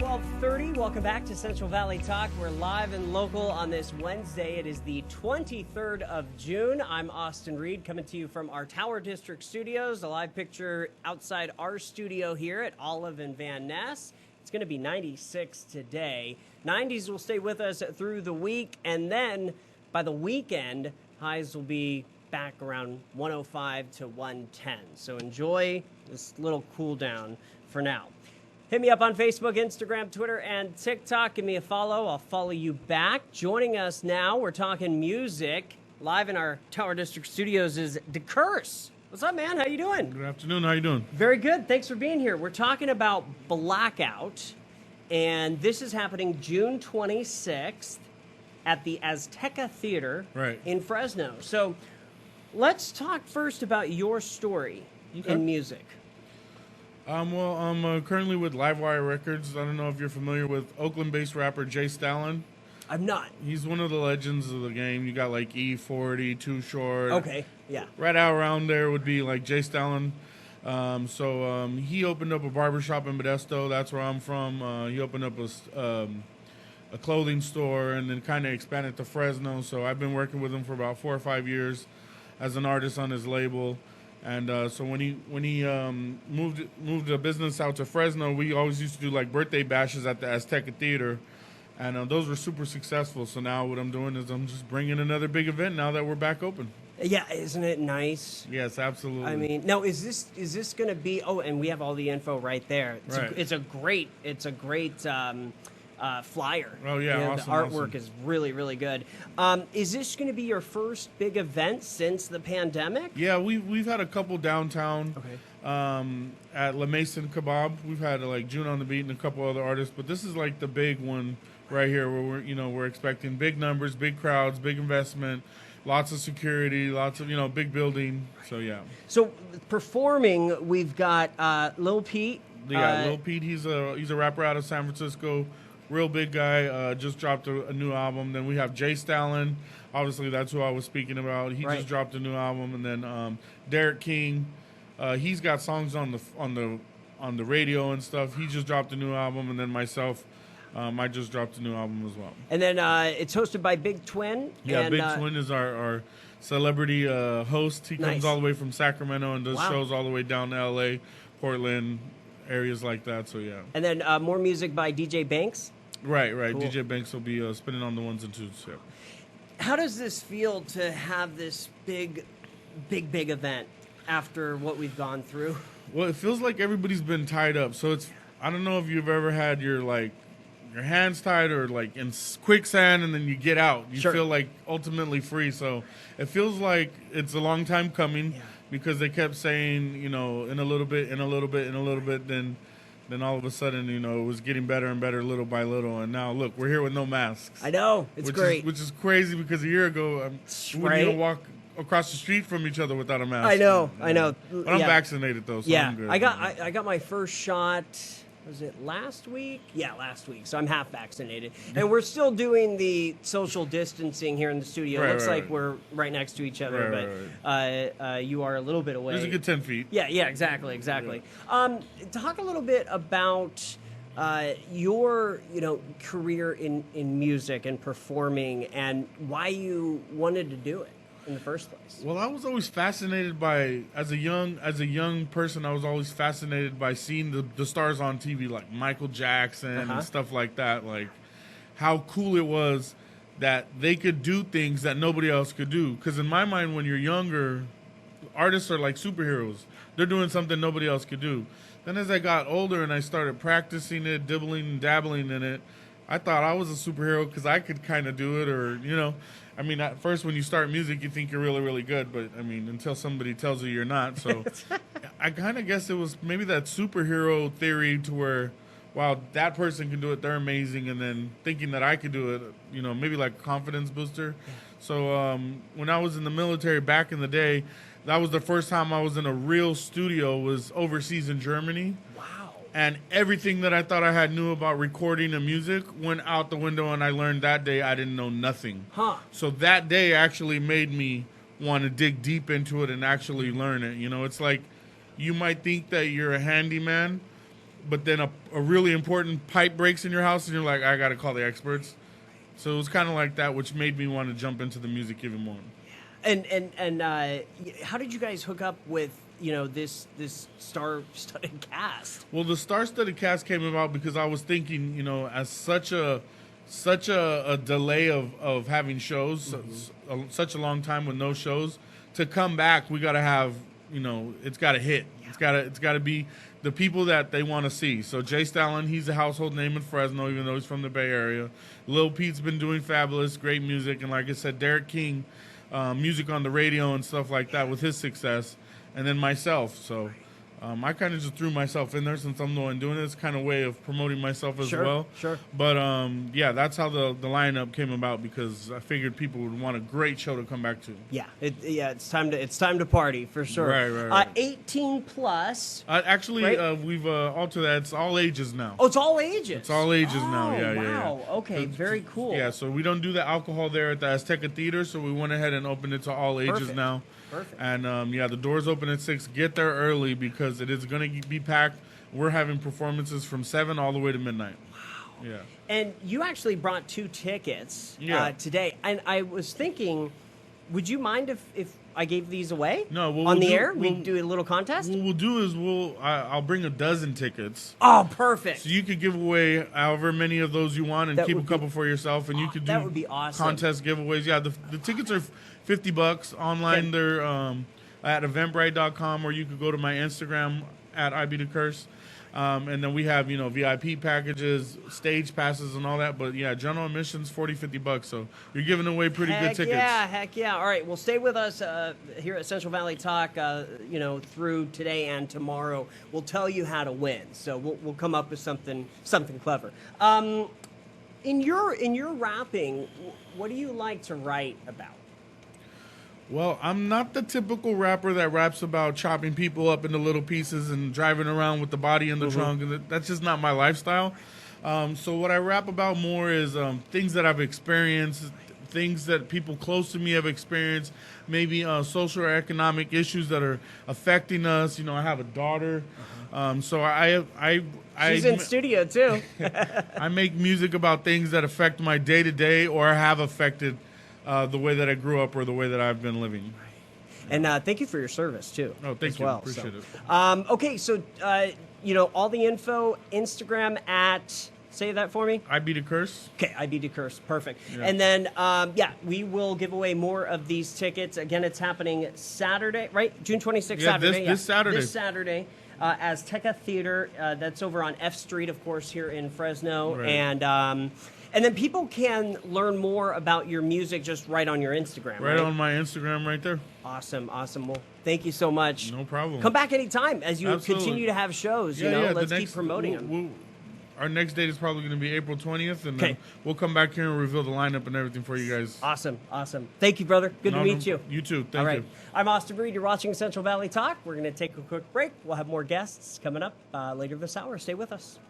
12:30. Welcome back to Central Valley Talk. We're live and local on this Wednesday. It is the 23rd of June. I'm Austin Reed, coming to you from our Tower District studios. A live picture outside our studio here at Olive and Van Ness. It's going to be 96 today. 90s will stay with us through the week, and then by the weekend, highs will be back around 105 to 110. So enjoy this little cool down for now. Hit me up on Facebook, Instagram, Twitter, and TikTok. Give me a follow. I'll follow you back. Joining us now, we're talking music. Live in our Tower District studios is KRSE. What's up, man? How you doing? Good afternoon. How you doing? Very good. Thanks for being here. We're talking about Blackout, and this is happening June 26th at the Azteca Theater in Fresno. So let's talk first about your story in music. Well, I'm currently with Livewire Records. I don't know if you're familiar with Oakland-based rapper Jay Stalin. I'm not. He's one of the legends of the game. You got like E40, Too Short. Okay, yeah. Right out around there would be like Jay Stalin. So he opened up a barbershop in Modesto. That's where I'm from. He opened up a clothing store and then kind of expanded to Fresno. So I've been working with him for about 4 or 5 years as an artist on his label. And so when he moved the business out to Fresno, we always used to do like birthday bashes at the Azteca Theater, and those were super successful. So now what I'm doing is I'm just bringing another big event now that we're back open. Yeah, isn't it nice? Yes, absolutely. I mean, now is this going to be? Oh, and we have all the info right there. It's a great flyer. Oh yeah, awesome, the artwork is really, really good. Is this going to be your first big event since the pandemic? Yeah, we've had a couple downtown. Okay. At La Mason Kebab, we've had like June on the Beat and a couple other artists, but this is like the big one right here, where we're expecting big numbers, big crowds, big investment, lots of security, lots of big building. So yeah. So performing, we've got Lil Peep. Yeah, Lil Peep. He's a rapper out of San Francisco. Real big guy, just dropped a new album. Then we have Jay Stalin. Obviously, that's who I was speaking about. He just dropped a new album. And then Derek King, he's got songs on the radio and stuff. He just dropped a new album. And then myself, I just dropped a new album as well. And then it's hosted by Big Twin. Yeah, and, Big Twin is our celebrity host. He comes all the way from Sacramento and does shows all the way down to L.A., Portland, areas like that. So yeah. And then more music by DJ Banks. Right. Cool. DJ Banks will be spinning on the ones and twos. Yeah. How does this feel to have this big event after what we've gone through? Well, it feels like everybody's been tied up. So I don't know if you've ever had your hands tied or like in quicksand and then you get out. You feel like ultimately free. So it feels like it's a long time coming because they kept saying, in a little bit, then all of a sudden, it was getting better and better little by little. And now, look, we're here with no masks. I know. It's great. Which is crazy because a year ago, we wouldn't even walk across the street from each other without a mask. I know. But I'm vaccinated, though, so I'm good. I got my first shot, was it last week? Yeah, last week. So I'm half vaccinated. And we're still doing the social distancing here in the studio. It looks like we're right next to each other, but you are a little bit away. There's a good 10 feet. Yeah, exactly. Yeah. Talk a little bit about your career in music and performing and why you wanted to do it in the first place. Well, I was always fascinated by, as a young person, I was always fascinated by seeing the stars on TV, like Michael Jackson and stuff like that, like how cool it was that they could do things that nobody else could do. Because in my mind, when you're younger, artists are like superheroes. They're doing something nobody else could do. Then as I got older and I started practicing it, dibbling and dabbling in it, I thought I was a superhero because I could kind of do it, or, I mean, at first when you start music, you think you're really, really good, but, I mean, until somebody tells you you're not. So I kind of guess it was maybe that superhero theory to where, wow, that person can do it, they're amazing, and then thinking that I could do it, maybe like a confidence booster. So when I was in the military back in the day, that was the first time I was in a real studio, was overseas in Germany. And everything that I thought I knew about recording and music went out the window, and I learned that day I didn't know nothing. So that day actually made me want to dig deep into it and actually learn it. It's like you might think that you're a handyman, but then a really important pipe breaks in your house, and you're like, I got to call the experts. So it was kind of like that, which made me want to jump into the music even more. And how did you guys hook up with this star-studded cast? Well, the star-studded cast came about because I was thinking, as such a delay of having shows, such a long time with no shows, to come back, we got to have, it's got to hit. Yeah. It's got to be the people that they want to see. So Jay Stalin, he's a household name in Fresno, even though he's from the Bay Area. Lil Pete's been doing fabulous, great music, and like I said, Derek King, music on the radio and stuff like that with his success, and then myself. So I kind of just threw myself in there since I'm the one doing this kind of way of promoting myself as well. Sure. But yeah, that's how the lineup came about, because I figured people would want a great show to come back to. Yeah, it's time to party for sure. Right. 18 plus. Actually, right? We've altered that. It's all ages now. Oh, it's all ages. It's all ages now. Yeah, wow. yeah. Okay, very cool. Yeah, so we don't do the alcohol there at the Azteca Theater, so we went ahead and opened it to all ages now. Perfect. And the doors open at 6. Get there early because it is going to be packed. We're having performances from 7 all the way to midnight. Wow. Yeah. And you actually brought 2 tickets today. And I was thinking, would you mind if I gave these away? No, on the air? We do a little contest? What we'll do is I'll bring a dozen tickets. Oh, perfect. So you could give away however many of those you want and keep a couple for yourself, and you could do that would be awesome. Contest giveaways. Yeah, the tickets are $50 online. Okay. They're at eventbrite.com, or you could go to my Instagram at IBTheCurse. And then we have, VIP packages, stage passes, and all that. But, yeah, general admission's $40-50. So you're giving away pretty good tickets. Heck yeah. All right, well, stay with us here at Central Valley Talk, through today and tomorrow. We'll tell you how to win. So we'll come up with something clever. In your rapping, what do you like to write about? Well, I'm not the typical rapper that raps about chopping people up into little pieces and driving around with the body in the trunk. And that's just not my lifestyle. So what I rap about more is things that I've experienced, things that people close to me have experienced, maybe social or economic issues that are affecting us. I have a daughter. So she's in studio too. I make music about things that affect my day-to-day or have affected the way that I grew up or the way that I've been living. And thank you for your service, too. Oh, thank you. Appreciate it. Okay, so, all the info, Instagram at, say that for me. IBTheCurse. Okay, IBTheCurse. Perfect. Yeah. And then, we will give away more of these tickets. Again, it's happening Saturday, right? June 26th, Saturday. This Saturday. This Saturday. Azteca Theater. That's over on F Street, of course, here in Fresno. Right. And then people can learn more about your music just right on your Instagram, right? Right on my Instagram right there. Awesome. Well, thank you so much. No problem. Come back anytime as you Absolutely. continue to have shows. Let's keep promoting them. Our next date is probably going to be April 20th, and then we'll come back here and reveal the lineup and everything for you guys. Awesome. Thank you, brother. Good to meet you. You too. Thank All right. you. I'm Austin Reed. You're watching Central Valley Talk. We're going to take a quick break. We'll have more guests coming up later this hour. Stay with us.